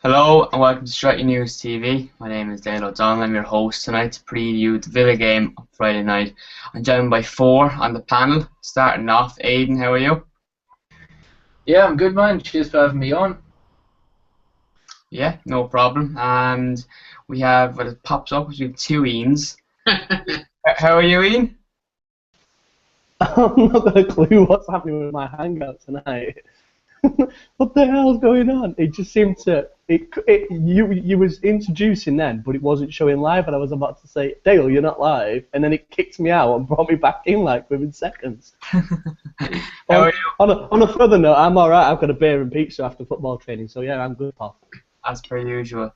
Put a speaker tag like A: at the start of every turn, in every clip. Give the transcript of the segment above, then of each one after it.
A: Hello and welcome to Straight News TV. My name is Dale O'Donnell. I'm your host tonight to preview the Villa game on Friday night. I'm joined by four on the panel. Starting off, Aidan, how are you?
B: Yeah, I'm good, man. Cheers for having me on.
A: Yeah, no problem. And we have, what it pops up, we have two Ians. How are you, Ian?
C: I'm not got a clue what's happening with my hangout tonight. What the hell's going on? It just seemed to you was introducing then, but it wasn't showing live, and I was about to say, Dale, you're not live, and then it kicked me out and brought me back in like within seconds.
A: How are you?
C: On a further note, I'm alright. I've got a beer and pizza after football training, so yeah, I'm good, pal.
A: As per usual.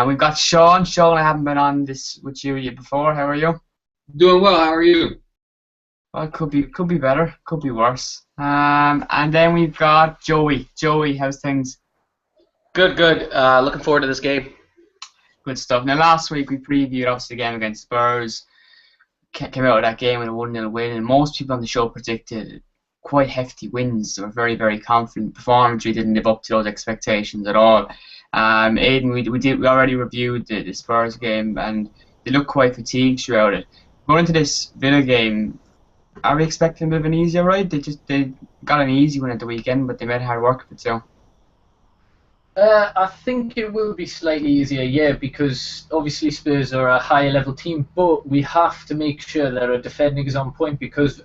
A: We've got Sean. Sean, I haven't been on this with you yet before. How are you?
D: Doing well. How are you?
A: Well, it could be better, could be worse. And then we've got Joey. Joey, how's things?
E: Good, good. Looking forward to this game.
A: Good stuff. Now, last week we previewed obviously the game against Spurs. Came out of that game with a 1-0 win, and most people on the show predicted quite hefty wins. They were very, very confident. Performance really didn't live up to those expectations at all. Aidan, we already reviewed the Spurs game, and they looked quite fatigued throughout it. Going into this Villa game, are we expecting a bit of an easier ride? They got an easy win at the weekend, but they made hard work of it too.
B: I think it will be slightly easier, yeah, because obviously Spurs are a higher level team, but we have to make sure that our defending is on point because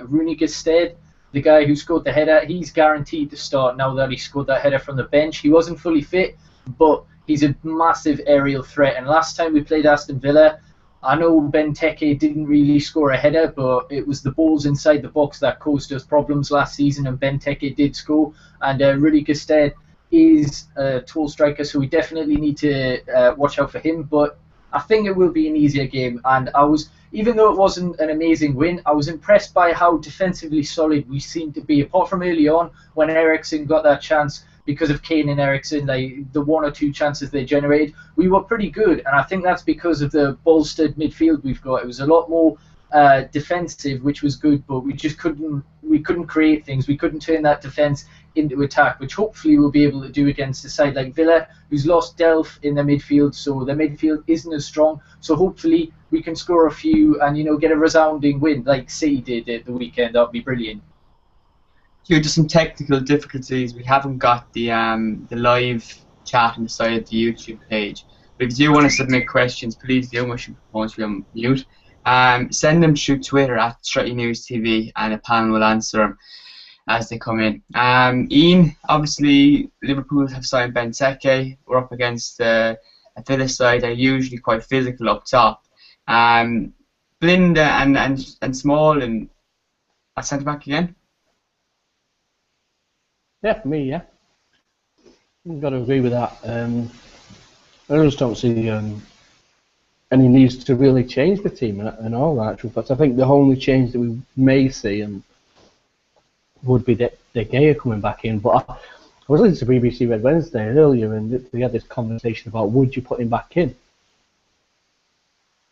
B: Rooney Gestede, the guy who scored the header, he's guaranteed to start now that he scored that header from the bench. He wasn't fully fit, but he's a massive aerial threat. And last time we played Aston Villa, I know Benteke didn't really score a header, but it was the balls inside the box that caused us problems last season, and Benteke did score. And Rudy Gestede is a tall striker, so we definitely need to watch out for him. But I think it will be an easier game. And even though it wasn't an amazing win, I was impressed by how defensively solid we seemed to be, apart from early on when Eriksen got that chance. Because of Kane and Eriksen, like the one or two chances they generated, we were pretty good, and I think that's because of the bolstered midfield we've got. It was a lot more defensive, which was good, but we just couldn't create things. We couldn't turn that defence into attack, which hopefully we'll be able to do against a side like Villa, who's lost Delph in their midfield, so their midfield isn't as strong. So hopefully we can score a few and get a resounding win like City did at the weekend. That'd be brilliant.
A: Due to some technical difficulties, we haven't got the live chat on the side of the YouTube page. But if you do want to submit questions, please do. My phone's be on mute. Send them through Twitter at Straight News TV, and a panel will answer them as they come in. Ian, obviously Liverpool have signed Benteke. We're up against a Villa side that are usually quite physical up top. Blind and Small and at centre back again.
C: Yeah, for me, yeah. I've got to agree with that. I just don't see any needs to really change the team and all that. Actual fact, I think the only change that we may see would be De Gea coming back in. But I was listening to BBC Red Wednesday earlier, and they had this conversation about would you put him back in.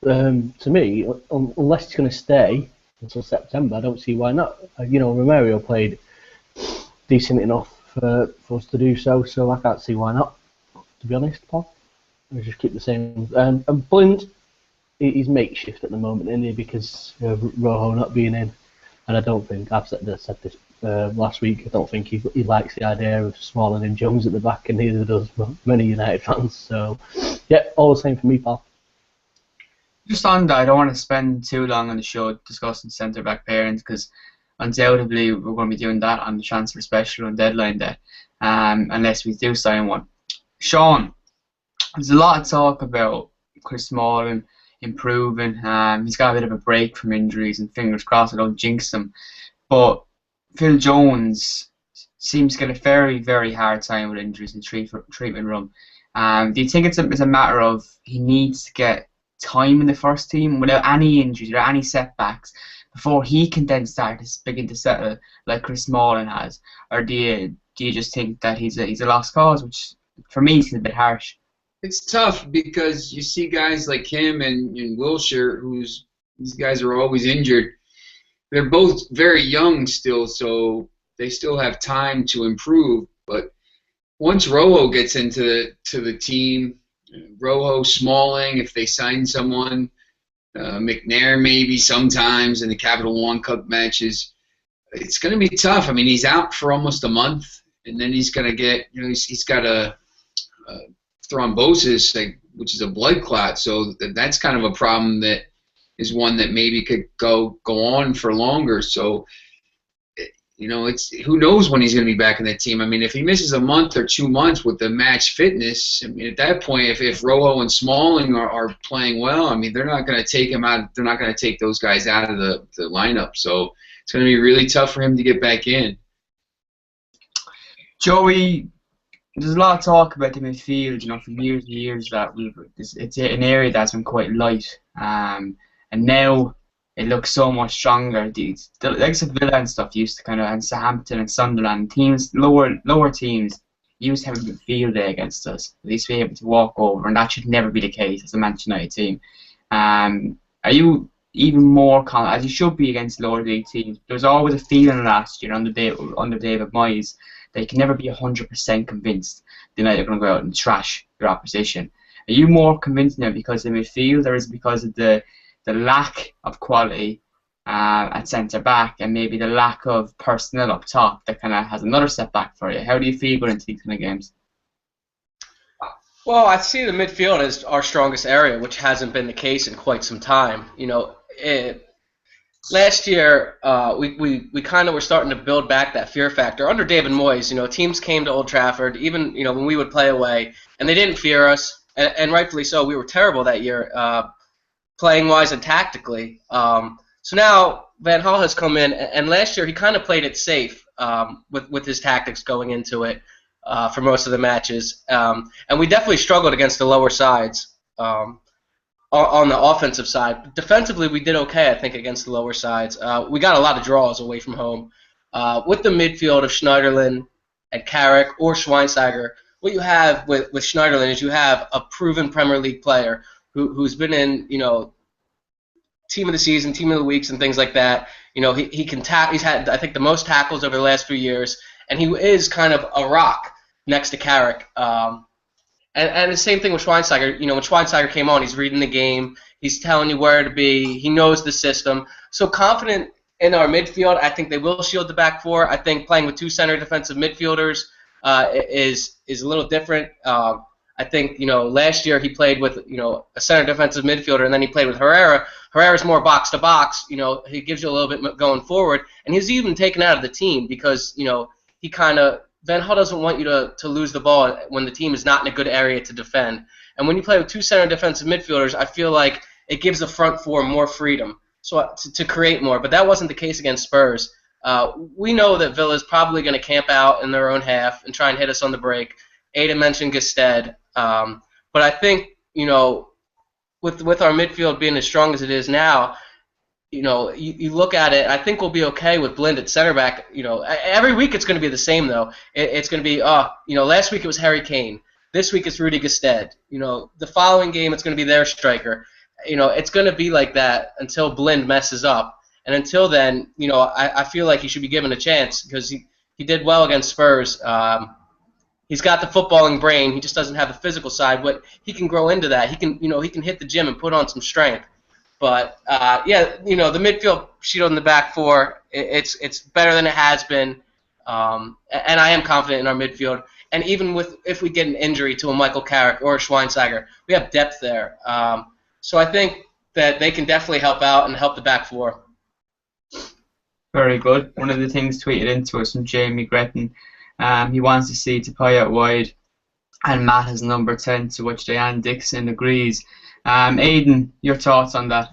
C: To me, unless he's going to stay until September, I don't see why not. Romario played decent enough for us to do so I can't see why not, to be honest, Paul. We'll just keep the same. And Blind, he's makeshift at the moment, isn't he, because of Rojo not being in. And I don't think, I've said this last week, I don't think he likes the idea of Smalling and Jones at the back, and neither does many United fans. So, yeah, all the same for me, Paul.
A: Just on that, I don't want to spend too long on the show discussing centre-back pairings, because undoubtedly we're going to be doing that on the transfer special on deadline day, unless we do sign one. Sean, there's a lot of talk about Chris Smalling improving. He's got a bit of a break from injuries, and fingers crossed I don't jinx him. But Phil Jones seems to get a very, very hard time with injuries in treatment room. Do you think it's a matter of he needs to get time in the first team without any injuries or any setbacks before he can then start to begin to settle like Chris Smalling has, or do you just think that he's a lost cause, which for me is a bit harsh?
D: It's tough because you see guys like him and Wilshere, these guys are always injured. They're both very young still, so they still have time to improve. But once Rojo gets into the team, Rojo, Smalling, if they sign someone, McNair maybe sometimes in the Capital One Cup matches, it's going to be tough. I mean, he's out for almost a month, and then he's going to get, he's got a thrombosis, which is a blood clot. So that's kind of a problem that is one that maybe could go on for longer. So, it's who knows when he's going to be back in that team. I mean, if he misses a month or 2 months with the match fitness, I mean, at that point, if Rojo and Smalling are playing well, I mean, they're not going to take him out. They're not going to take those guys out of the lineup. So it's going to be really tough for him to get back in.
A: Joey, there's a lot of talk about the midfield, from years and years that it's an area that's been quite light, and now it looks so much stronger. The likes of Villa and stuff used to and Southampton and Sunderland teams, lower teams used to have a midfield day against us. At least be able to walk over, and that should never be the case as a Manchester United team. Are you even more as you should be against lower league teams? There was always a feeling last year under David Moyes. They can never be 100% convinced the United are going to go out and trash your opposition. Are you more convinced now because of the midfield, or is it because of the lack of quality at centre back and maybe the lack of personnel up top that has another setback for you? How do you feel going into these kind of games?
E: Well, I see the midfield as our strongest area, which hasn't been the case in quite some time. Last year, we kind of were starting to build back that fear factor under David Moyes. Teams came to Old Trafford, even when we would play away, and they didn't fear us, and rightfully so. We were terrible that year, playing wise and tactically. So now Van Gaal has come in, and last year he kind of played it safe with his tactics going into it for most of the matches, and we definitely struggled against the lower sides. On the offensive side. Defensively, we did okay, I think, against the lower sides. We got a lot of draws away from home. With the midfield of Schneiderlin and Carrick or Schweinsteiger, what you have with Schneiderlin is you have a proven Premier League player who's been in, team of the season, team of the weeks, and things like that. He can tap. He's had, I think, the most tackles over the last few years, and he is kind of a rock next to Carrick. And the same thing with Schweinsteiger. When Schweinsteiger came on, he's reading the game. He's telling you where to be. He knows the system. So confident in our midfield. I think they will shield the back four. I think playing with two center defensive midfielders is a little different. I think last year he played with a center defensive midfielder, and then he played with Herrera. Herrera's more box to box. He gives you a little bit going forward, and he's even taken out of the team because he kind of. Van Gaal doesn't want you to lose the ball when the team is not in a good area to defend. And when you play with two center defensive midfielders, I feel like it gives the front four more freedom to create more. But that wasn't the case against Spurs. We know that Villa is probably going to camp out in their own half and try and hit us on the break. Aidan mentioned Gestede. But I think, with our midfield being as strong as it is now, you look at it, I think we'll be okay with Blind at center back. Every week it's going to be the same, though. It's going to be, last week it was Harry Kane. This week it's Rudy Gestede. The following game it's going to be their striker. It's going to be like that until Blind messes up. And until then, I feel like he should be given a chance because he did well against Spurs. He's got the footballing brain. He just doesn't have the physical side, but he can grow into that. He can hit the gym and put on some strength. But the midfield shield in the back four, it's better than it has been, and I am confident in our midfield. And even if we get an injury to a Michael Carrick or a Schweinsteiger, we have depth there. So I think that they can definitely help out and help the back four.
A: Very good. One of the things tweeted into us from Jamie Gretton, he wants to see Tapia out wide, and Matt has number 10, to which Diane Dixon agrees. Aidan, your thoughts on that?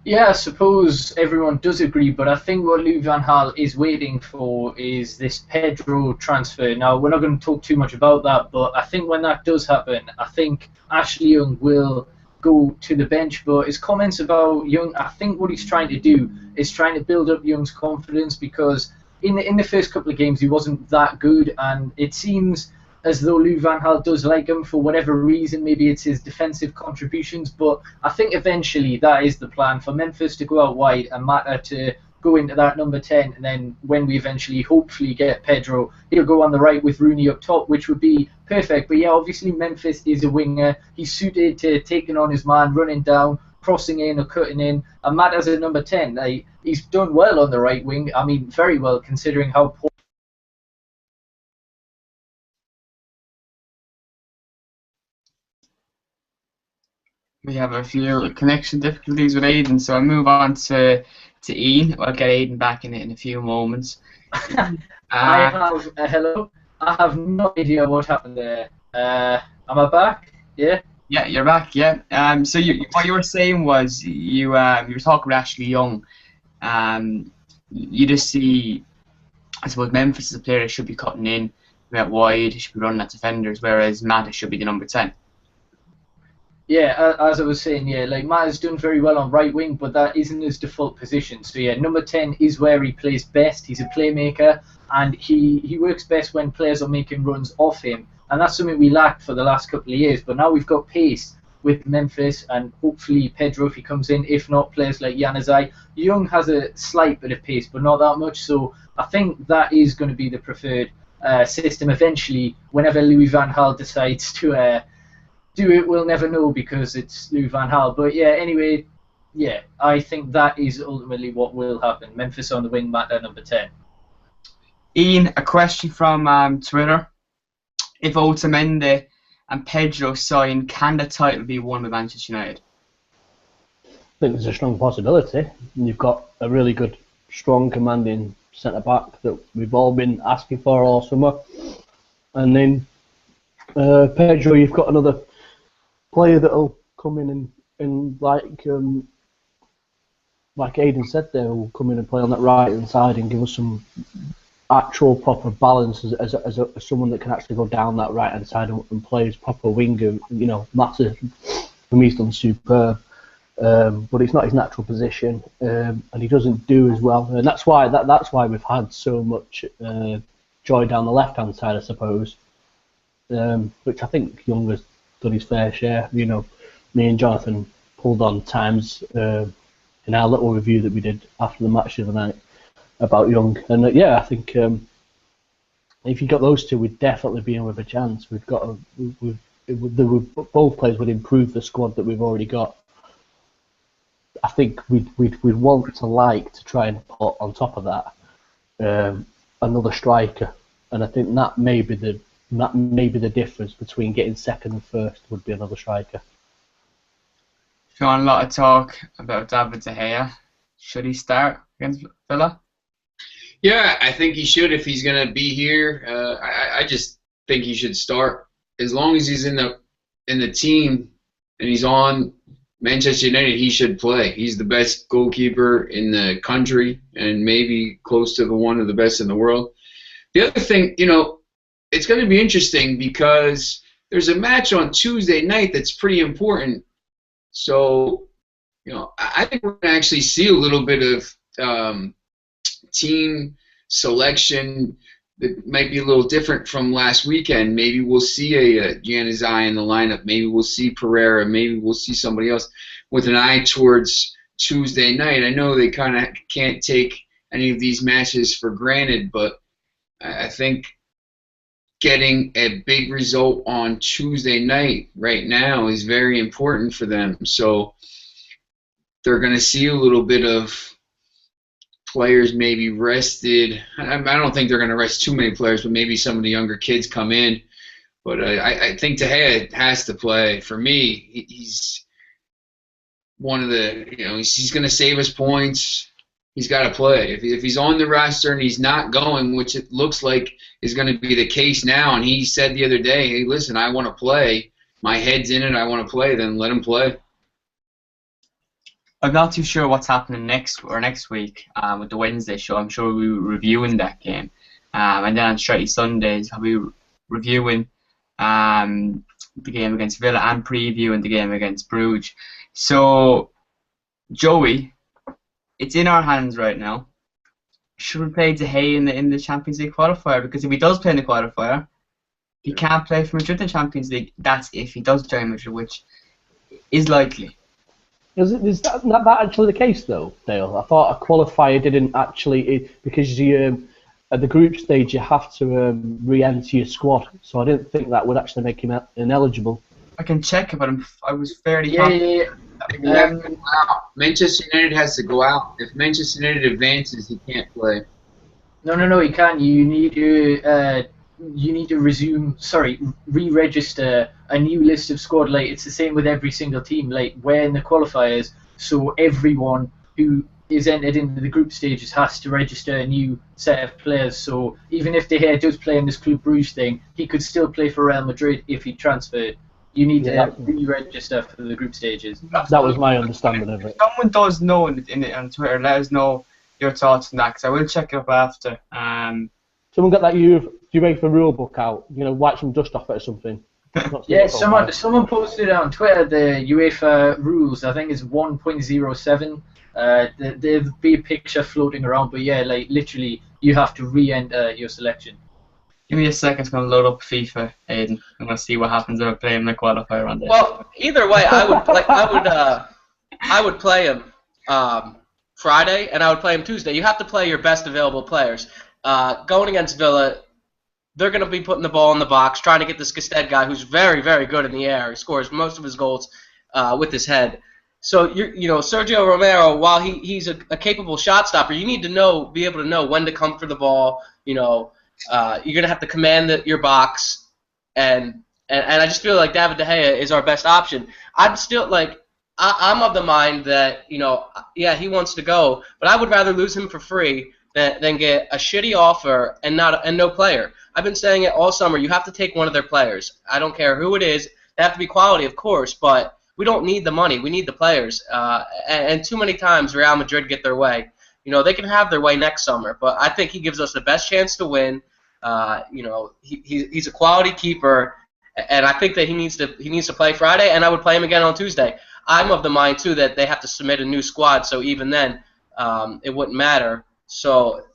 B: Yeah, I suppose everyone does agree, but I think what Louis van Gaal is waiting for is this Pedro transfer. Now, we're not going to talk too much about that, but I think when that does happen, I think Ashley Young will go to the bench. But his comments about Young, I think what he's trying to do is trying to build up Young's confidence, because in the first couple of games he wasn't that good, and it seems as though Louis van Gaal does like him for whatever reason. Maybe it's his defensive contributions, but I think eventually that is the plan, for Memphis to go out wide and Mata to go into that number 10, and then when we eventually hopefully get Pedro, he'll go on the right with Rooney up top, which would be perfect. But yeah, obviously Memphis is a winger. He's suited to taking on his man, running down, crossing in or cutting in. And Matt as a number 10, he's done well on the right wing. I mean, very well considering how poor.
A: We have a few connection difficulties with Aidan, so I'll move on to Ian. I'll get Aidan back in a few moments.
B: Hello. I have no idea what happened there. Am I back? Yeah.
A: Yeah, you're back. Yeah. So what you were saying was you were talking with Ashley Young. You just see, I suppose Memphis is a player that should be cutting in, out wide. He should be running at defenders, whereas Matt should be the number 10.
B: Yeah, as I was saying, yeah, like Matt has done very well on right wing, but that isn't his default position. So yeah, number 10 is where he plays best. He's a playmaker, and he works best when players are making runs off him, and that's something we lacked for the last couple of years. But now we've got pace with Memphis, and hopefully Pedro if he comes in. If not, players like Januzaj. Young has a slight bit of pace, but not that much. So I think that is going to be the preferred system eventually. Whenever Louis van Gaal decides to do it, we'll never know because it's Louis van Gaal. But yeah, anyway, yeah, I think that is ultimately what will happen. Memphis on the wing, Matt at number 10.
A: Ian, a question from Twitter. If Otamendi and Pedro sign, can the title be won by Manchester United?
C: I think there's a strong possibility. You've got a really good, strong, commanding centre-back that we've all been asking for all summer. And then Pedro, you've got another player that'll come in and like Aidan said there, will come in and play on that right hand side and give us some actual proper balance as someone that can actually go down that right hand side and play as proper winger. You know, massive. For me, he's done superb, but it's not his natural position, and he doesn't do as well. And that's why we've had so much joy down the left hand side, I suppose. Which I think Young has done his fair share. You know, me and Jonathan pulled on times in our little review that we did after the match the other night about Young, and yeah, I think if you got those two, we'd definitely be in with a chance. Both players would improve the squad that we've already got. I think we'd want to try and put on top of that another striker, and I think that may be the difference between getting second and first would be another striker.
A: Sean, a lot of talk about David De Gea. Should he start against Villa?
D: Yeah, I think he should if he's going to be here. I just think he should start as long as he's in the team and he's on Manchester United. He should play. He's the best goalkeeper in the country and maybe close to one of the best in the world. The other thing, you know, it's going to be interesting because there's a match on Tuesday night that's pretty important. So, you know, I think we're going to actually see a little bit of team selection that might be a little different from last weekend. Maybe we'll see a Januzaj in the lineup. Maybe we'll see Pereira. Maybe we'll see somebody else with an eye towards Tuesday night. I know they kind of can't take any of these matches for granted, but I think getting a big result on Tuesday night right now is very important for them. So they're going to see a little bit of players maybe rested. I don't think they're going to rest too many players, but maybe some of the younger kids come in. But I think De Gea has to play. For me, he's one of the, you know, he's going to save us points. He's got to play. If he's on the roster and he's not going, which it looks like is going to be the case now, and he said the other day, hey, listen, I want to play. My head's in it. I want to play. Then let him play.
A: I'm not too sure what's happening next week with the Wednesday show. I'm sure we'll be reviewing that game. And then on Saturday Sundays, I'll be reviewing the game against Villa and previewing the game against Bruges. So, Joey, it's in our hands right now. Should we play De Gea in the Champions League qualifier? Because if he does play in the qualifier, he can't play for Madrid in the Champions League. That's if he does join Madrid, which is likely.
C: Is that actually the case though, Dale? I thought a qualifier didn't actually because you at the group stage you have to re-enter your squad. So I didn't think that would actually make him ineligible.
A: I can check it, but I was fairly
B: Yeah, yeah,
D: You have to go out. Manchester United has to go out. If Manchester United advances, he can't play.
B: No, you can't. You need to re-register a new list of squad. Like it's the same with every single team. Like we're in the qualifiers, so everyone who is entered into the group stages has to register a new set of players. So even if De Gea does play in this Club Brugge thing, he could still play for Real Madrid if he transferred. You need to re-register for the group stages.
C: That was my understanding of it.
A: Someone does know on Twitter. Let us know your thoughts on that, because I will check it up after.
C: Someone got that UEFA rule book out. Wipe some dust off it or something.
B: Yeah, someone posted it on Twitter the UEFA rules. I think it's 1.07. There'll be a picture floating around, but yeah, like literally, you have to re-enter your selection.
A: Give me a second. It's going to load up FIFA, Aidan. I'm going to see what happens if I play him in the qualifier on this.
E: Well, either way, I would play him Friday, and I would play him Tuesday. You have to play your best available players. Going against Villa, they're going to be putting the ball in the box, trying to get this Gusted guy who's very, very good in the air. He scores most of his goals with his head. So Sergio Romero, while he's a capable shot stopper, you need to be able to know when to come for the ball. You're going to have to command your box, and I just feel like David De Gea is our best option. I'm still I'm of the mind that he wants to go, but I would rather lose him for free than get a shitty offer and no player. I've been saying it all summer. You have to take one of their players. I don't care who it is. They have to be quality, of course, but we don't need the money. We need the players. And too many times Real Madrid get their way. They can have their way next summer, but I think he gives us the best chance to win. He's a quality keeper, and I think that he needs to play Friday, and I would play him again on Tuesday. I'm of the mind too that they have to submit a new squad, so even then it wouldn't matter. So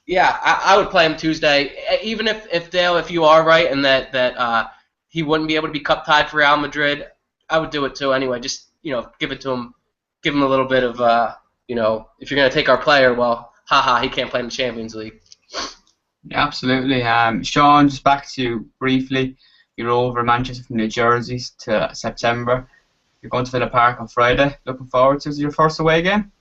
E: yeah, I would play him Tuesday, even if Dale, if you are right and that he wouldn't be able to be cup tied for Real Madrid, I would do it too anyway. Just give it to him, give him a little bit of if you're gonna take our player, well, he can't play in the Champions League.
A: Yeah, absolutely. Sean, just back to you briefly. You're over Manchester from New Jersey to September. You're going to Villa Park on Friday. Looking forward to it. Is it your first away game?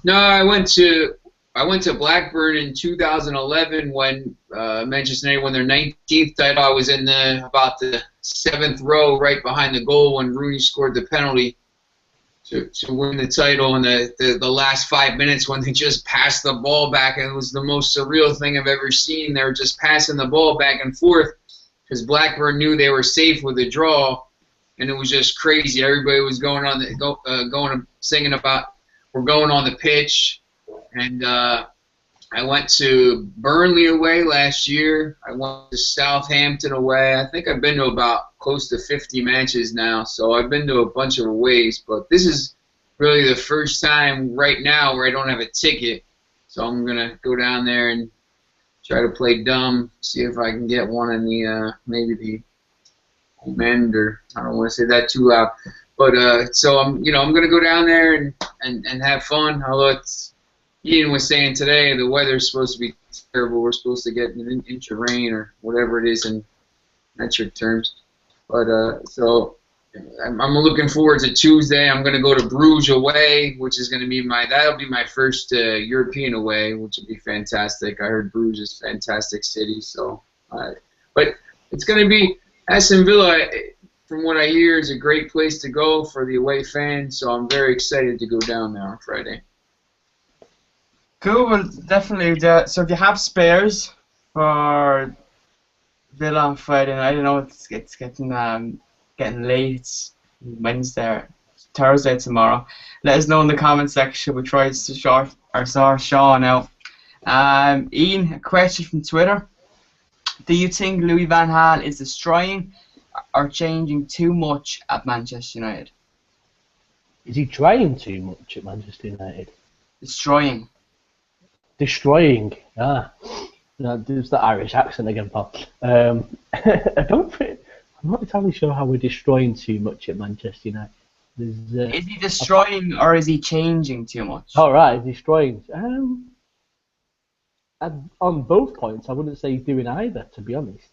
D: No, I went to Blackburn in 2011 when Manchester United won their 19th title. I was in about the 7th row, right behind the goal when Rooney scored the penalty to win the title in the last 5 minutes when they just passed the ball back. And it was the most surreal thing I've ever seen. They were just passing the ball back and forth because Blackburn knew they were safe with a draw, and it was just crazy. Everybody was going singing about we're going on the pitch. And I went to Burnley away last year. I went to Southampton away. I think I've been to about close to 50 matches now, so I've been to a bunch of aways. But this is really the first time right now where I don't have a ticket, so I'm going to go down there and try to play dumb, see if I can get one in the maybe the end, or I don't want to say that too loud. But so I'm going to go down there and have fun. Although Ian was saying today the weather's supposed to be terrible. We're supposed to get an inch of rain or whatever it is in metric terms. But so I'm looking forward to Tuesday. I'm going to go to Bruges away, which is going to be that'll be my first European away, which will be fantastic. I heard Bruges is a fantastic city. So, but it's going to be Aston Villa. From what I hear, is a great place to go for the away fans. So I'm very excited to go down there on Friday.
A: Cool, well, definitely. So if you have spares for Villa on Friday night, I know it's getting late. It's Wednesday, Thursday tomorrow. Let us know in the comment section. We try to sort Sean out. Ian, a question from Twitter. Do you think Louis van Gaal is destroying or changing too much at Manchester United?
C: Is he trying too much at Manchester United?
A: Destroying.
C: No, there's the Irish accent again, pal. I'm not entirely sure how we're destroying too much at Manchester United.
A: Is he destroying or is he changing too much?
C: All right, is he destroying? On both points, I wouldn't say he's doing either, to be honest.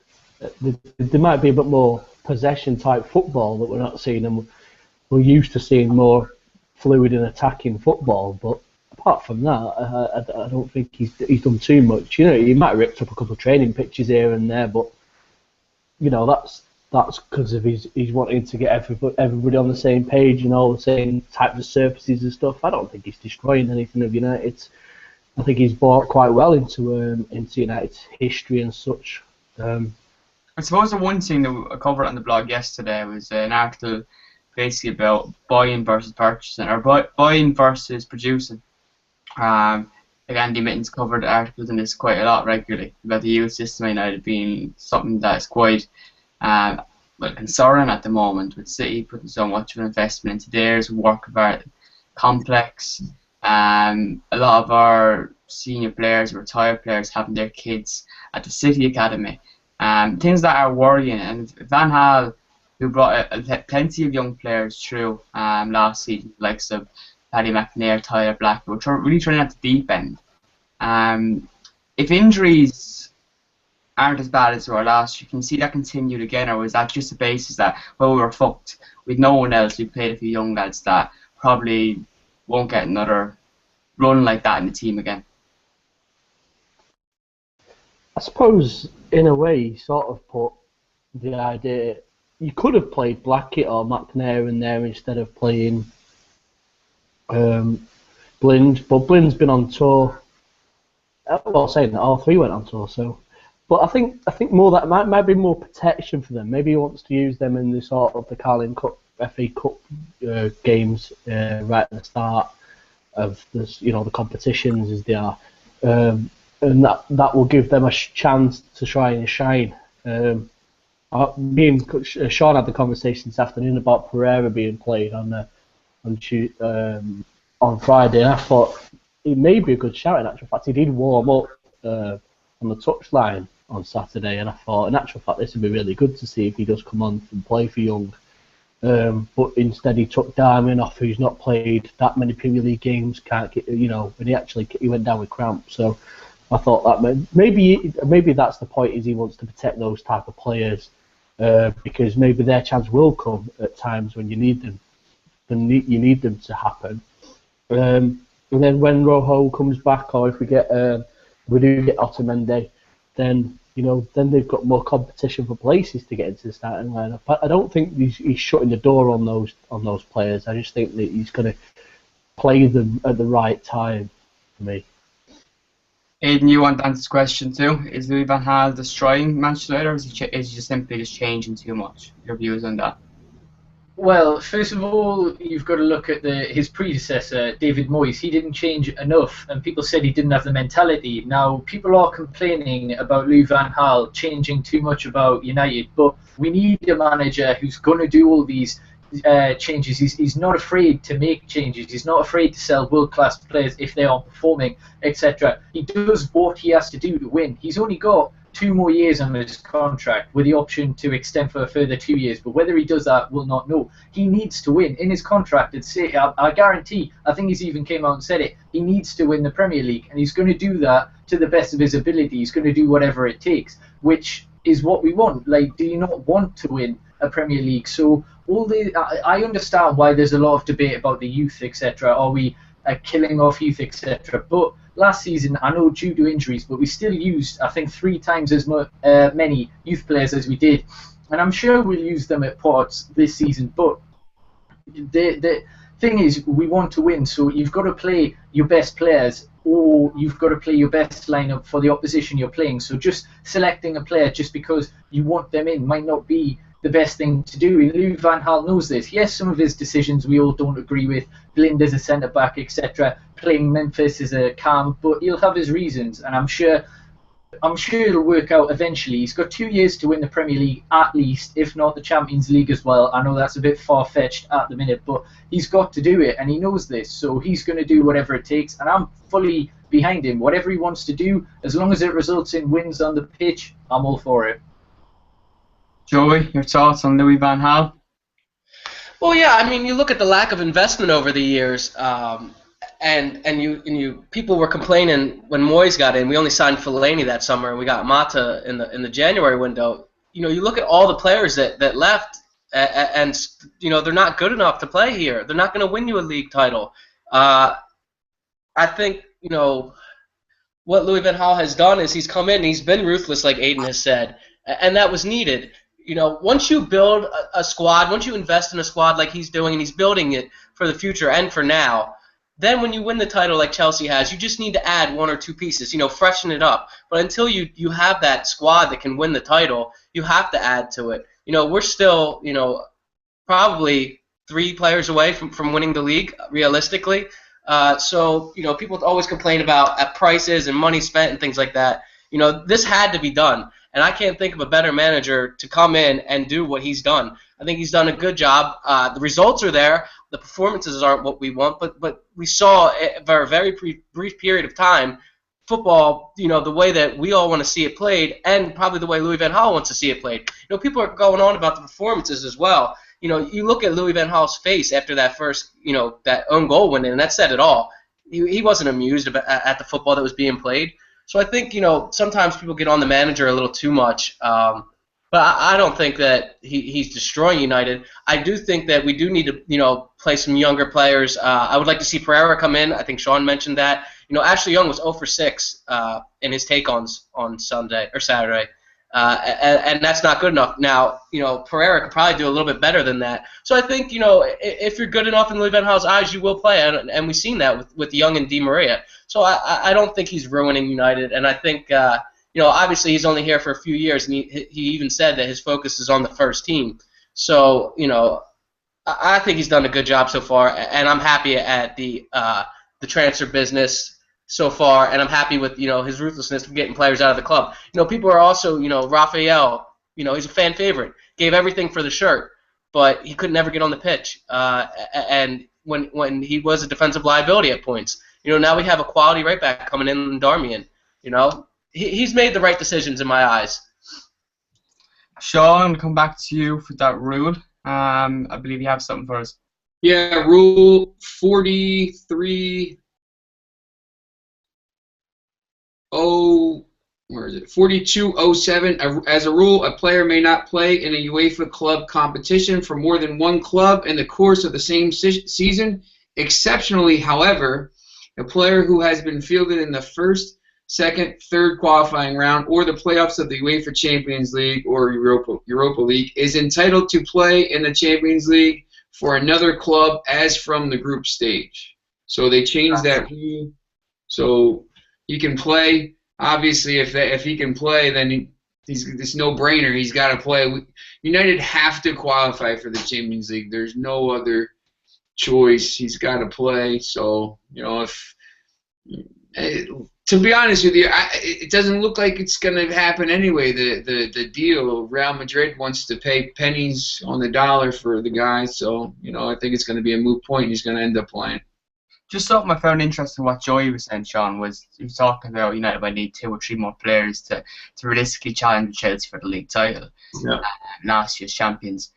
C: There might be a bit more possession-type football that we're not seeing, and we're used to seeing more fluid and attacking football. But apart from that, I don't think he's done too much. You know, he might have ripped up a couple of training pitches here and there, but you know that's because of he's wanting to get everybody on the same page and all the same types of surfaces and stuff. I don't think he's destroying anything of United's. I think he's bought quite well into United's history and such.
A: I suppose the one thing that I covered on the blog yesterday was an article basically about buying versus purchasing, or buying versus producing. Like Andy Mittens covered articles on this quite a lot regularly about the youth system United being something that is quite concerning at the moment, with City putting so much of an investment into theirs, work of art complex. A lot of our senior players, retired players, having their kids at the City Academy. Things that are worrying. And Van Gaal, who brought plenty of young players through last season, like Paddy McNair, Tyler Black, which are really trying at the deep end. If injuries aren't as bad as they were last year, can you see that continued again, or was that just the basis that, well, we were fucked with no one else? We played a few young lads that probably won't get another run like that in the team again?
C: I suppose, in a way, you sort of put the idea, you could have played Blackett or McNair in there instead of playing Blind, but Blind's been on tour. Well, saying that, all three went on tour, so. But I think more that might be more protection for them. Maybe he wants to use them in the sort of the Carling Cup, FA Cup games right at the start of this, you know, the competitions as they are, and that will give them a chance to try and shine. Me and Sean had the conversation this afternoon about Pereira being played on Friday, and I thought it may be a good shout. In actual fact, he did warm up on the touchline on Saturday, and I thought, in actual fact, this would be really good to see if he does come on and play for Young. But instead, he took Darwin off, who's not played that many Premier League games. Can't get, you know, and he went down with cramp. So I thought that maybe that's the point, is he wants to protect those type of players, because maybe their chance will come at times when you need them. You need them to happen. And then when Rojo comes back, or if we do get Otamendi, then they've got more competition for places to get into the starting lineup. I don't think he's shutting the door on those players. I just think that he's going to play them at the right time for me.
A: Aidan, you want to answer this question too? Is Louis van Gaal destroying Manchester United, or is he just simply changing too much? Your views on that?
B: Well, first of all, you've got to look at his predecessor, David Moyes. He didn't change enough, and people said he didn't have the mentality. Now, people are complaining about Louis van Gaal changing too much about United, but we need a manager who's going to do all these changes. He's not afraid to make changes. He's not afraid to sell world-class players if they aren't performing, etc. He does what he has to do to win. He's only got 2 more years on his contract with the option to extend for a further 2 years, but whether he does that, we'll not know. He needs to win. In his contract, I guarantee, I think he's even came out and said it, he needs to win the Premier League, and he's going to do that to the best of his ability. He's going to do whatever it takes, which is what we want. Like, do you not want to win a Premier League? So I understand why there's a lot of debate about the youth, etc. Are we killing off youth, etc. But last season, I know due to injuries, but we still used, I think, 3 times as many youth players as we did. And I'm sure we'll use them at parts this season. But the thing is, we want to win, so you've got to play your best players, or you've got to play your best lineup for the opposition you're playing. So just selecting a player just because you want them in might not be the best thing to do. And Louis van Gaal knows this. Yes, some of his decisions we all don't agree with. Blind as a centre-back, etc. Playing Memphis as a cam, but he'll have his reasons, and I'm sure it'll work out eventually. He's got 2 years to win the Premier League at least, if not the Champions League as well. I know that's a bit far-fetched at the minute, but he's got to do it, and he knows this, so he's going to do whatever it takes, and I'm fully behind him. Whatever he wants to do, as long as it results in wins on the pitch, I'm all for it.
A: Joey, your thoughts on Louis van Gaal?
E: Well, yeah, I mean, you look at the lack of investment over the years, and you people were complaining when Moyes got in. We only signed Fellaini that summer, and we got Mata in the January window. You look at all the players that left, and they're not good enough to play here. They're not going to win you a league title. I think what Louis van Gaal has done is he's come in and he's been ruthless, like Aidan has said, and that was needed. Once you build a squad, once you invest in a squad like he's doing, and he's building it for the future and for now, then when you win the title like Chelsea has, you just need to add one or two pieces, freshen it up. But until you have that squad that can win the title, you have to add to it. We're still, probably 3 players away from winning the league, realistically. So people always complain about prices and money spent and things like that. This had to be done, and I can't think of a better manager to come in and do what he's done. I think he's done a good job. The results are there. The performances aren't what we want, but we saw for a very brief period of time football, the way that we all want to see it played, and probably the way Louis van Gaal wants to see it played. People are going on about the performances as well. You look at Louis van Gaal's face after that first, that own goal win, and that said it all. He wasn't amused at the football that was being played. So I think, sometimes people get on the manager a little too much. But I don't think that he's destroying United. I do think that we do need to, play some younger players. I would like to see Pereira come in. I think Sean mentioned that. Ashley Young was 0 for 6 in his take-ons on Sunday or Saturday. And that's not good enough. Now, Pereira could probably do a little bit better than that. So I think, if you're good enough in Louis van Gaal's eyes, you will play. And we've seen that with Young and Di Maria. So I don't think he's ruining United. And I think, obviously he's only here for a few years, and he even said that his focus is on the first team. So, I think he's done a good job so far, and I'm happy at the transfer business so far, and I'm happy with his ruthlessness of getting players out of the club. People are also Raphael. He's a fan favorite. Gave everything for the shirt, but he could never get on the pitch. And when he was a defensive liability at points, now we have a quality right back coming in Darmian. He's made the right decisions in my eyes.
A: Sean, I'm going to come back to you for that rule. I believe you have something for us.
D: Yeah, Rule 43. Where is it? 4207. As a rule, a player may not play in a UEFA club competition for more than one club in the course of the same season. Exceptionally, however, a player who has been fielded in the first, second, third qualifying round or the playoffs of the UEFA Champions League or Europa League is entitled to play in the Champions League for another club as from the group stage. So they changed that rule. So he can play. Obviously, if he can play, then it's no-brainer. He's got to play. United have to qualify for the Champions League. There's no other choice. He's got to play. So, to be honest with you, it doesn't look like it's going to happen anyway. The deal, Real Madrid wants to pay pennies on the dollar for the guy. So, I think it's going to be a moot point. He's going to end up playing.
A: Just something I found interesting what Joey was saying, Sean, was he was talking about United might need 2 or 3 more players to realistically challenge Chelsea for the league title.
D: Yeah.
A: Last year's champions.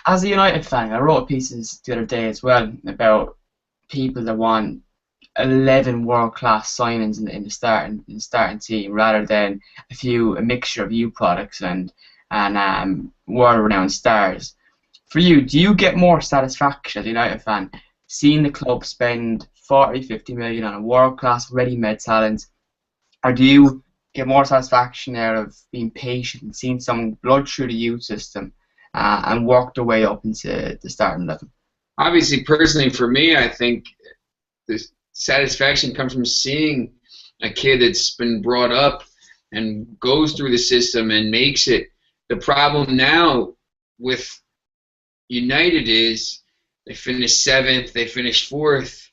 A: As a United fan, I wrote pieces the other day as well about people that want 11 world-class signings in the starting team rather than a mixture of youth products and world-renowned stars. For you, do you get more satisfaction as a United fan seeing the club spend 40-50 million on a world-class ready-made talent, or do you get more satisfaction out of being patient and seeing someone blood through the youth system and work their way up into the starting level?
D: Obviously, personally, for me, I think the satisfaction comes from seeing a kid that's been brought up and goes through the system and makes it. The problem now with United is they finished 7th, they finished 4th.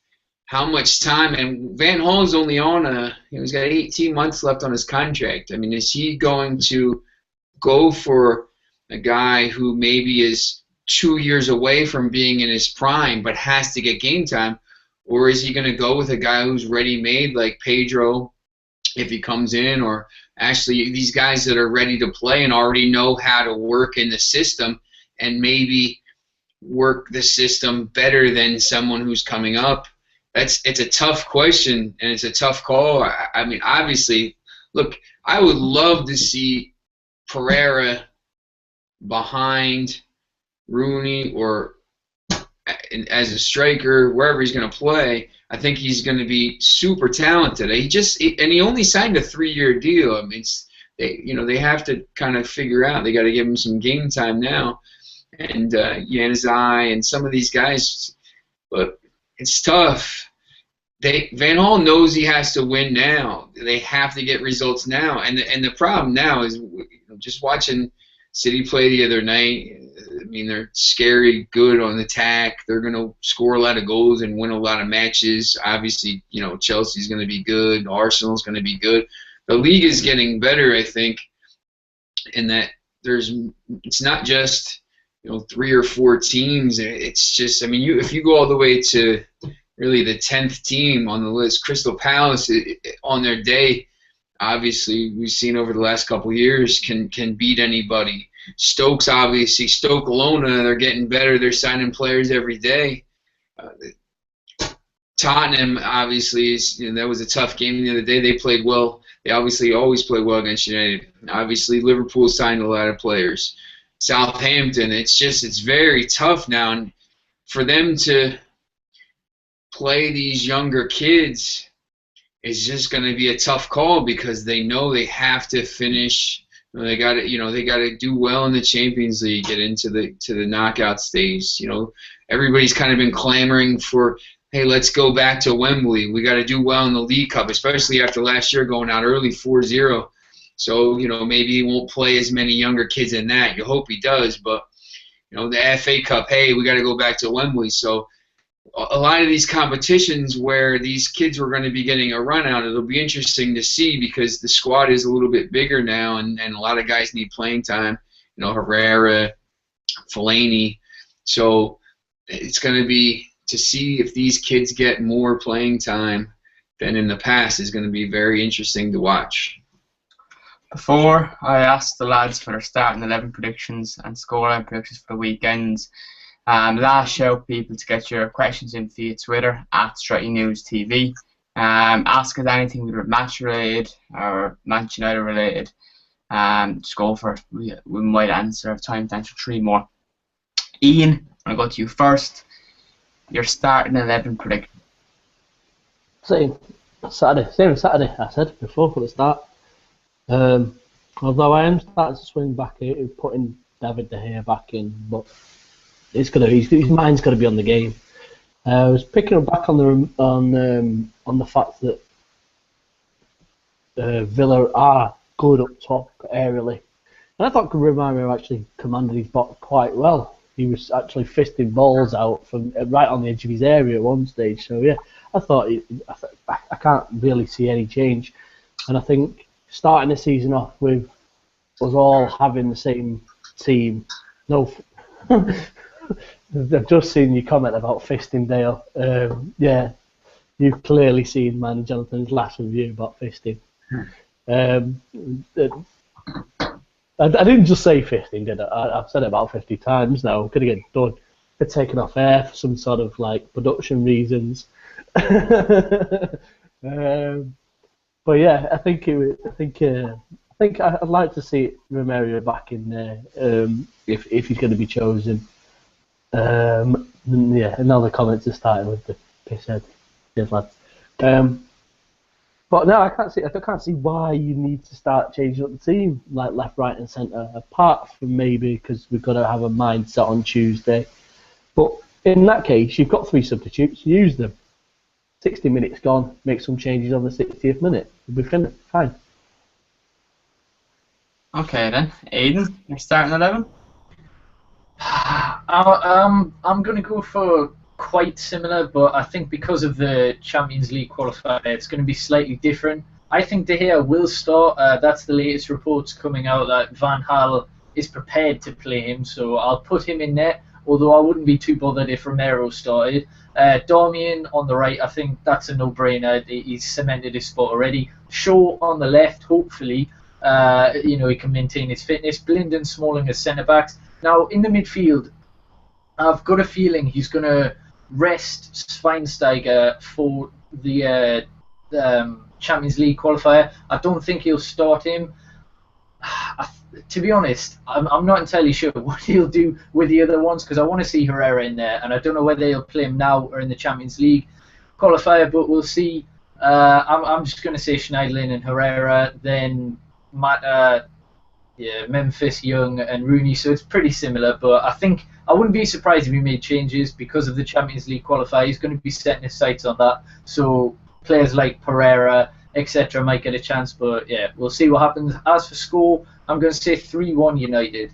D: How much time? And Van Gaal's only on he's got 18 months left on his contract. I mean, is he going to go for a guy who maybe is 2 years away from being in his prime but has to get game time? Or is he going to go with a guy who's ready-made like Pedro if he comes in, or actually these guys that are ready to play and already know how to work in the system and maybe work the system better than someone who's coming up? It's a tough question, and it's a tough call. I mean, obviously, look, I would love to see Pereira behind Rooney or as a striker, wherever he's going to play. I think he's going to be super talented. He only signed a 3-year deal. I mean, they have to kind of figure out. They got to give him some game time now, and Januzaj and some of these guys. But it's tough. Van Gaal knows he has to win now. They have to get results now, and the problem now is just watching City play the other night. I mean, they're scary good on attack. They're going to score a lot of goals and win a lot of matches. Obviously, Chelsea's going to be good. Arsenal's going to be good. The league is getting better, I think, in that it's not just 3 or 4 teams. It's just, I mean, if you go all the way to really the 10th team on the list, Crystal Palace on their day, obviously we've seen over the last couple of years can beat anybody. Stoke Alona, they're getting better. They're signing players every day. Tottenham, obviously, that was a tough game the other day. They played well. They obviously always play well against United. Obviously, Liverpool signed a lot of players. Southampton, it's very tough now. And for them to play these younger kids is just going to be a tough call because they know they have to finish. They got to do well in the Champions League, get into the knockout stage. Everybody's kind of been clamoring for, hey, let's go back to Wembley. We got to do well in the League Cup, especially after last year going out early 4-0. So maybe he won't play as many younger kids in that. You hope he does, but the FA Cup, hey, we got to go back to Wembley. So a lot of these competitions where these kids were going to be getting a run out, it'll be interesting to see because the squad is a little bit bigger now, and a lot of guys need playing time. Herrera, Fellaini. So it's going to be to see if these kids get more playing time than in the past is going to be very interesting to watch.
A: Before I asked the lads for their starting 11 predictions and scoreline predictions for the weekends, last show, people, to get your questions in via Twitter @StruttyNewsTV. Ask us anything either match related or Manchester United related. Just go for it. We might answer. Have time to answer 3 more. Ian, I'll go to you first. Your starting 11 prediction.
C: Same as Saturday, I said before for the start. Although I am starting to swing back here, putting David De Gea back in, but his mind's got to be on the game. I was picking up back on the fact that Villa are good up top aerially, and I thought Romario actually commanded his box quite well. He was actually fisting balls out from right on the edge of his area at one stage. So yeah, I thought I can't really see any change, and I think starting the season off with us all having the same team. No. I've just seen your comment about fisting Dale. Yeah, you've clearly seen mine and Jonathan's last review about fisting. I didn't just say fisting, did I? I've said it about 50 times now. I'm going to get done. They're taken off air for some sort of production reasons. But yeah, I think I'd like to see Romario back in there if he's going to be chosen. Yeah, another comment to start with the piss head. Yes, lads. But no, I can't see why you need to start changing up the team like left, right, and centre. Apart from maybe because we've got to have a mindset on Tuesday. But in that case, you've got 3 substitutes. Use them. 60 minutes gone. Make some changes on the 60th minute. We'll be fine.
A: Okay then, Aidan, you're starting 11.
B: I'm going to go for quite similar, but I think because of the Champions League qualifier, it's going to be slightly different. I think De Gea will start. That's the latest reports coming out that Van Gaal is prepared to play him, so I'll put him in there, although I wouldn't be too bothered if Romero started. Darmian on the right, I think that's a no-brainer. He's cemented his spot already. Shaw on the left, hopefully, he can maintain his fitness. Blind and Smalling as centre-backs. Now, in the midfield, I've got a feeling he's going to rest Schweinsteiger for the Champions League qualifier. I don't think he'll start him. To be honest, I'm not entirely sure what he'll do with the other ones, because I want to see Herrera in there, and I don't know whether he'll play him now or in the Champions League qualifier, but we'll see. I'm just going to say Schneiderlin and Herrera, then Memphis, Young, and Rooney, so it's pretty similar, but I think I wouldn't be surprised if he made changes because of the Champions League qualifier. He's going to be setting his sights on that, so players like Pereira, etc. might get a chance, but yeah, we'll see what happens. As for score, I'm going to say 3-1 United.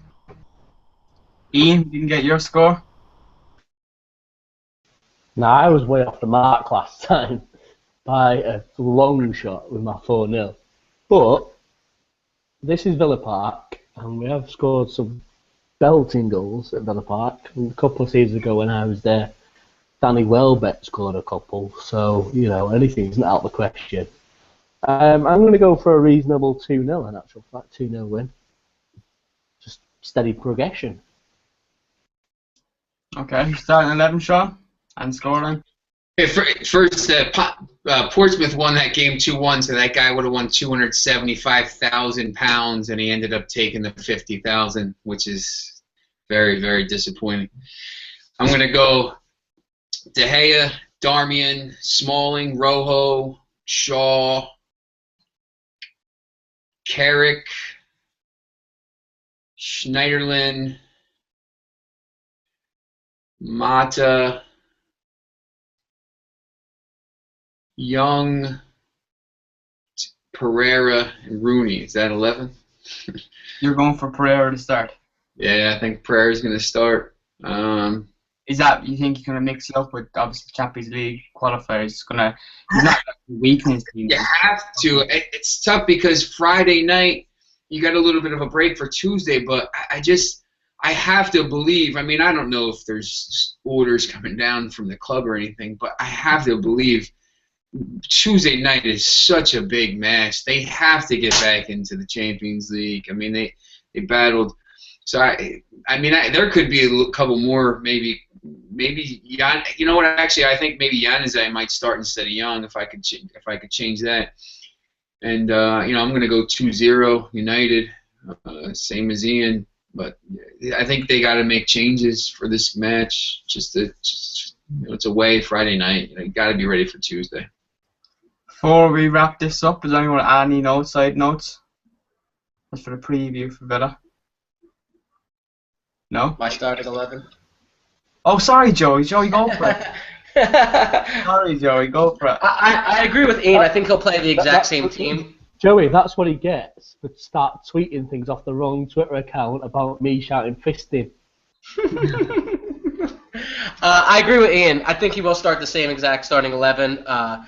A: Ian, you can get your score?
C: Now, I was way off the mark last time by a long shot with my 4-0. But this is Villa Park, and we have scored some belting goals at Villa Park. And a couple of seasons ago when I was there, Danny Welbeck scored a couple, so, you know, anything's not out of the question. I'm going to go for a reasonable 2-0, in actual fact, 2-0 win. Just steady progression.
A: Okay, starting 11, Sean, and scoring.
D: Yeah, first, Portsmouth won that game 2-1, so that guy would have won £275,000, and he ended up taking the $50,000, which is very, very disappointing. I'm going to go De Gea, Darmian, Smalling, Rojo, Shaw, Carrick, Schneiderlin, Mata, Young, Pereira, and Rooney. Is that 11?
A: You're going for Pereira to start.
D: Yeah, I think Pereira's going to start.
A: Is that, you think you're going to mix it up with, obviously, Champions League qualifiers? He's not a weakness.
D: You have to. It's tough because Friday night, you got a little bit of a break for Tuesday, but I have to believe, I mean, I don't know if there's orders coming down from the club or anything, but I have to believe Tuesday night is such a big match. They have to get back into the Champions League. I mean, they battled. So, there could be a couple more, maybe Jan. You know what? Actually, I think maybe Januzaj might start instead of Young if I could change that. And I'm going to go 2-0 United, same as Ian. But I think they got to make changes for this match. It's away Friday night. You got to be ready for Tuesday.
A: Before we wrap this up, does anyone add any side notes? Just for the preview for Villa. No?
E: My starting 11.
A: Oh, sorry, Joey. Joey, go for it. Sorry, Joey, go for it.
E: I agree with Ian. I think he'll play the exact same team.
C: Joey, that's what he gets for start tweeting things off the wrong Twitter account about me shouting fisting.
E: I agree with Ian. I think he will start the same exact starting 11. I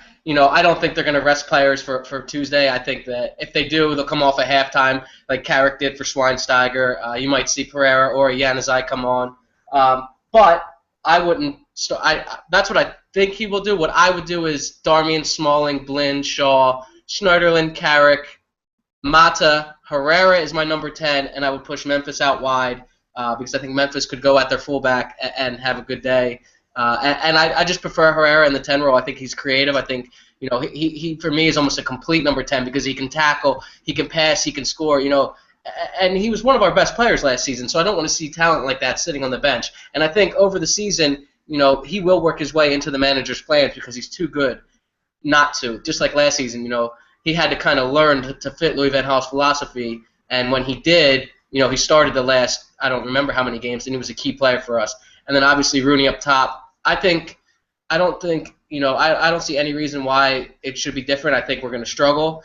E: don't think they're going to rest players for Tuesday. I think that if they do, they'll come off at halftime like Carrick did for Schweinsteiger. You might see Pereira or Januzaj come on. But I wouldn't start. That's what I think he will do. What I would do is Darmian, Smalling, Blind, Shaw, Schneiderlin, Carrick, Mata, Herrera is my number 10, and I would push Memphis out wide because I think Memphis could go at their fullback and have a good day. And I just prefer Herrera in the 10 role. I think he's creative. I think he for me is almost a complete number 10 because he can tackle, he can pass, he can score. And he was one of our best players last season. So I don't want to see talent like that sitting on the bench. And I think over the season, he will work his way into the manager's plans because he's too good not to. Just like last season, he had to kind of learn to fit Louis van Gaal's philosophy. And when he did, he started the last, I don't remember how many games, and he was a key player for us. And then obviously Rooney up top. I don't see any reason why it should be different. I think we're going to struggle,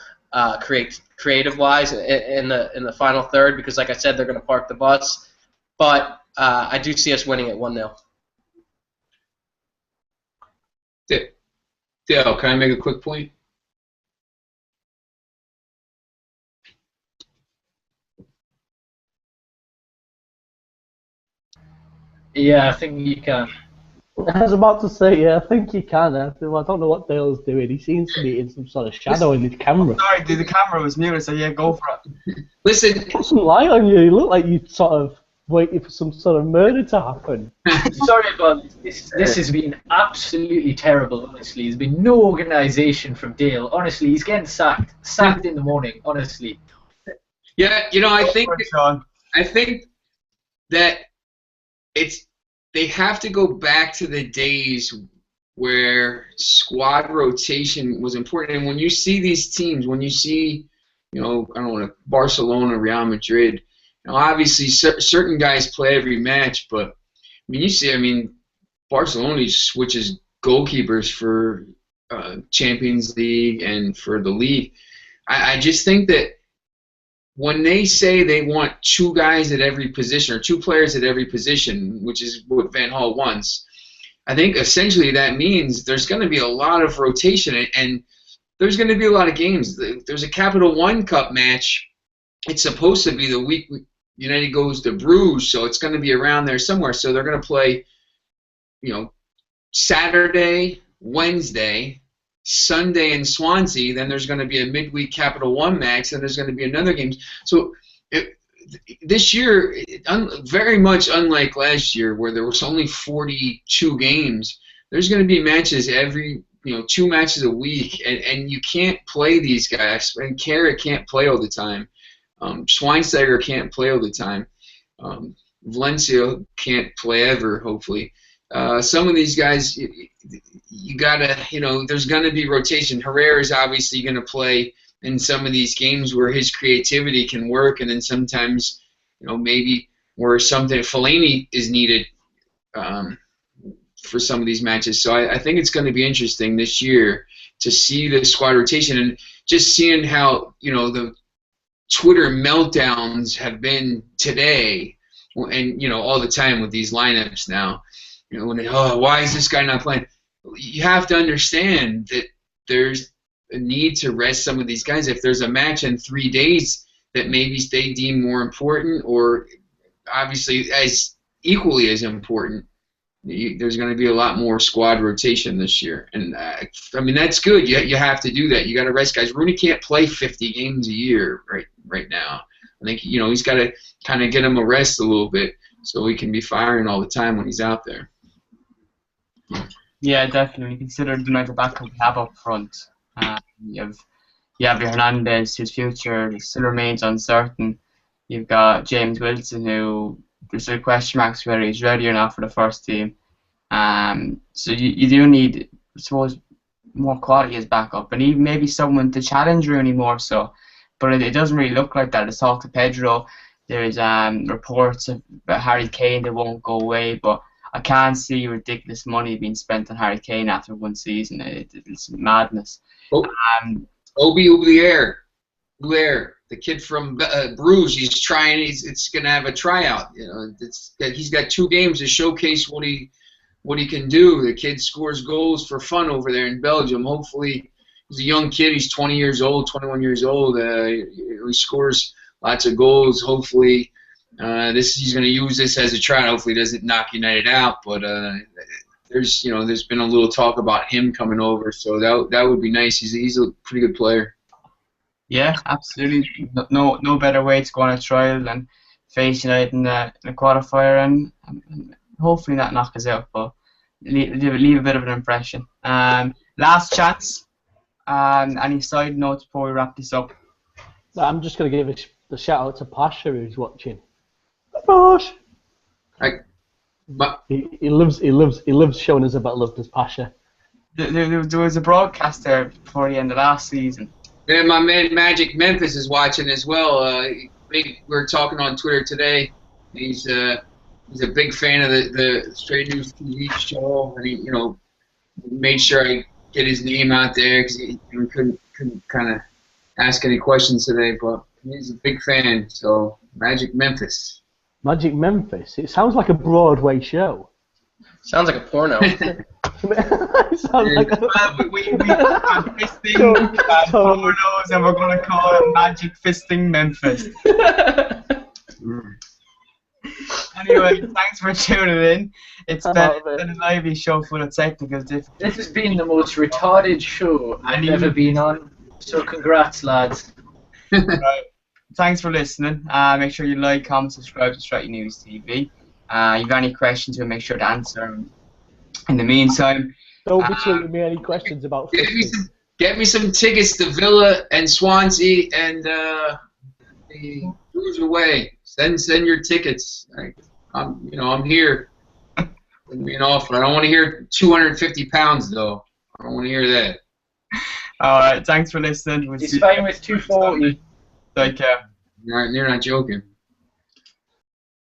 E: creative wise in the final third because, like I said, they're going to park the bus. But I do see us winning at 1-0.
D: Dale, can I make a quick point?
B: Yeah, I think you can.
C: I was about to say, yeah, I think you can. I don't know what Dale's doing. He seems to be in some sort of shadow in his camera.
A: Sorry, the camera was muted, so yeah, go for it.
D: Listen,
C: Put some light on you. You look like you sort of waiting for some sort of murder to happen.
B: Sorry about this. This has been absolutely terrible, honestly. There's been no organisation from Dale. Honestly, he's getting sacked. Sacked in the morning, honestly.
D: Yeah, I think
A: Sean.
D: that they have to go back to the days where squad rotation was important. And when you see these teams, when you see, I don't know, Barcelona, Real Madrid, obviously certain guys play every match, but Barcelona switches goalkeepers for Champions League and for the league. I just think that when they say they want two guys at every position or two players at every position, which is what Van Gaal wants, I think essentially that means there's going to be a lot of rotation and there's going to be a lot of games. There's a Capital One Cup match. It's supposed to be the week United goes to Bruges, so it's going to be around there somewhere. So they're going to play, Saturday, Wednesday, Sunday in Swansea. Then there's going to be a midweek Capital One match. Then there's going to be another game. So this year, very much unlike last year, where there was only 42 games, there's going to be matches every 2 matches a week, and you can't play these guys. And Carrot can't play all the time. Schweinsteiger can't play all the time. Valencia can't play ever, hopefully. Some of these guys, you gotta, there's gonna be rotation. Herrera is obviously gonna play in some of these games where his creativity can work, and then sometimes, maybe where something Fellaini is needed for some of these matches. So I think it's going to be interesting this year to see the squad rotation and just seeing how the Twitter meltdowns have been today, and all the time with these lineups now. Why is this guy not playing? You have to understand that there's a need to rest some of these guys. If there's a match in 3 days that maybe they deem more important, or obviously as equally as important, there's going to be a lot more squad rotation this year, and that's good. You have to do that. You got to rest guys. Rooney can't play 50 games a year right now. I think he's got to kind of get him a rest a little bit so he can be firing all the time when he's out there.
A: Yeah, definitely. Consider the amount of backup we have up front. You have your Hernandez, whose future still remains uncertain. You've got James Wilson, who there's a question marks whether he's ready or not for the first team. So you do need, I suppose, more quality as backup, and even maybe someone to challenge Rooney more so. But it doesn't really look like that. It's talk to Pedro. There's reports about Harry Kane that won't go away, but I can't see ridiculous money being spent on Harry Kane after one season. It's madness.
D: Obi Oublier, the kid from Bruges, he's trying. It's going to have a tryout. He's got 2 games to showcase what he can do. The kid scores goals for fun over there in Belgium. Hopefully, he's a young kid. He's 21 years old. He scores lots of goals. Hopefully, he's going to use this as a tryout. Hopefully, he doesn't knock United out. But there's been a little talk about him coming over, so that would be nice. He's a pretty good player.
A: Yeah, absolutely. No better way to go on a trial than face United in the qualifier and hopefully not knock us out, but leave a bit of an impression. Last chance. Any side notes before we wrap this up?
C: I'm just going to give a shout out to Pasha, who's watching. Pash. He loves showing us about love, does Pasha.
A: There was a broadcast there before the end of last season.
D: Yeah, my man Magic Memphis is watching as well. We were talking on Twitter today. He's a big fan of the Straight News TV show, and he made sure I get his name out there because he couldn't kind of ask any questions today, but he's a big fan. So Magic Memphis.
C: Magic Memphis. It sounds like a Broadway show.
E: Sounds like a porno.
C: It sounds like
A: we have fisting pornos, and we're going to call it Magic Fisting Memphis. Anyway, thanks for tuning in. It's been a lively show full of technical difficulties.
B: This has been the most retarded show I've ever been on. So congrats, lads.
A: Right. thanks for listening. Make sure you like, comment, subscribe to Strike News TV. If you have any questions, we'll make sure to answer them. In the meantime,
C: Don't be tweeting me any questions about footy.
D: Get me some tickets to Villa and Swansea and the Blues away. Send your tickets. I'm here. Be an offer. I don't want to hear £250 though. I don't want to hear that.
A: All right. Thanks for listening.
B: He's fine with 240.
A: Take care.
D: You're not joking.